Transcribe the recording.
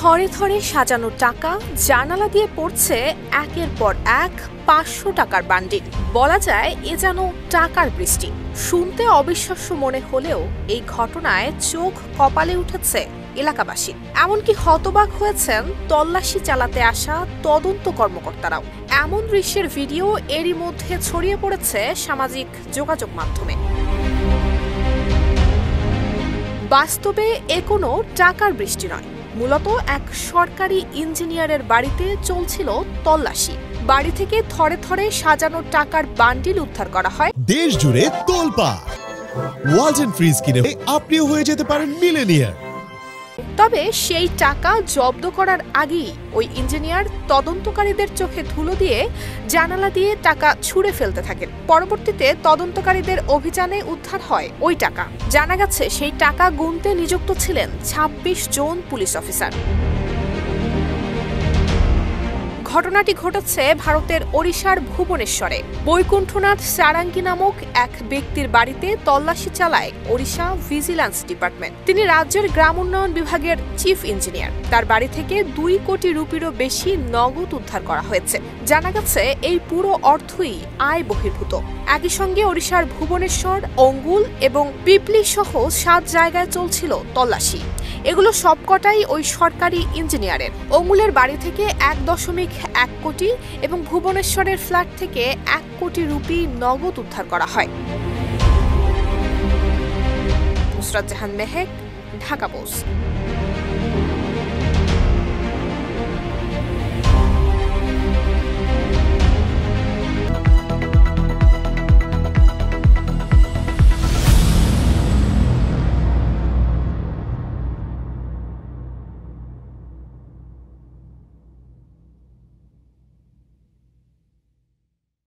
থরে থরে সাজানো টাকা জানালা দিয়ে পড়ছে একের পর এক ৫০০ টাকার বান্ডিল। বলা যায় এ যেন টাকার বৃষ্টি। শুনতে অবিশ্বাস্য মনে হলেও এই ঘটনায় চোখ কপালে উঠেছে এলাকাবাসী। এমনকি হতবাক হয়েছেন তল্লাশি চালাতে আসা তদন্ত কর্মকর্তারাও। এমন দৃশ্যের ভিডিও এরই মধ্যে ছড়িয়ে পড়েছে সামাজিক যোগাযোগ মাধ্যমে। বাস্তবে এ কোনো টাকার বৃষ্টি নয়, মূলত এক সরকারি ইঞ্জিনিয়ারের বাড়িতে চলছিল তল্লাশি। বাড়ি থেকে থরে থরে সাজানো টাকার বান্ডিল উদ্ধার করা হয়। দেশ জুড়ে তোলপাড়। ওয়ালটন ফ্রিজ কিনে আপনিও হয়ে যেতে পারেন মিলেনিয়ার। তবে সেই টাকা জব্দ করার আগেই ওই ইঞ্জিনিয়ার তদন্তকারীদের চোখে ধুলো দিয়ে জানালা দিয়ে টাকা ছুঁড়ে ফেলতে থাকেন। পরবর্তীতে তদন্তকারীদের অভিযানে উদ্ধার হয় ওই টাকা। জানা গেছে সেই টাকা গুনতে নিযুক্ত ছিলেন ২৬ জন পুলিশ অফিসার। ঘটনাটি ঘটেছে ভারতের ওড়িশার ভুবনেশ্বরে। বৈকুণ্ঠনাথ সারাঙ্গী নামক এক ব্যক্তির বাড়িতে তল্লাশি চালায় ওড়িশা ভিজিল্যান্স ডিপার্টমেন্ট। তিনি রাজ্যের গ্রাম উন্নয়ন বিভাগের চিফ ইঞ্জিনিয়ার। তার বাড়ি থেকে ২ কোটি রুপিরও বেশি নগদ উদ্ধার করা হয়েছে। জানা গেছে এই পুরো অর্থই আয় বহির্ভূত। একই সঙ্গে ওড়িশার ভুবনেশ্বর, অঙ্গুল এবং পিপলি সহ ৭ জায়গায় চলছিল তল্লাশি। এগুলো সবকটাই ওই সরকারি ইঞ্জিনিয়ারের। অঙ্গুলের বাড়ি থেকে ১.১ কোটি এবং ভুবনেশ্বরের ফ্ল্যাট থেকে ১ কোটি রুপি নগদ উদ্ধার করা হয়। নুসরাত জাহান মেহেক, ঢাকা পোস্ট।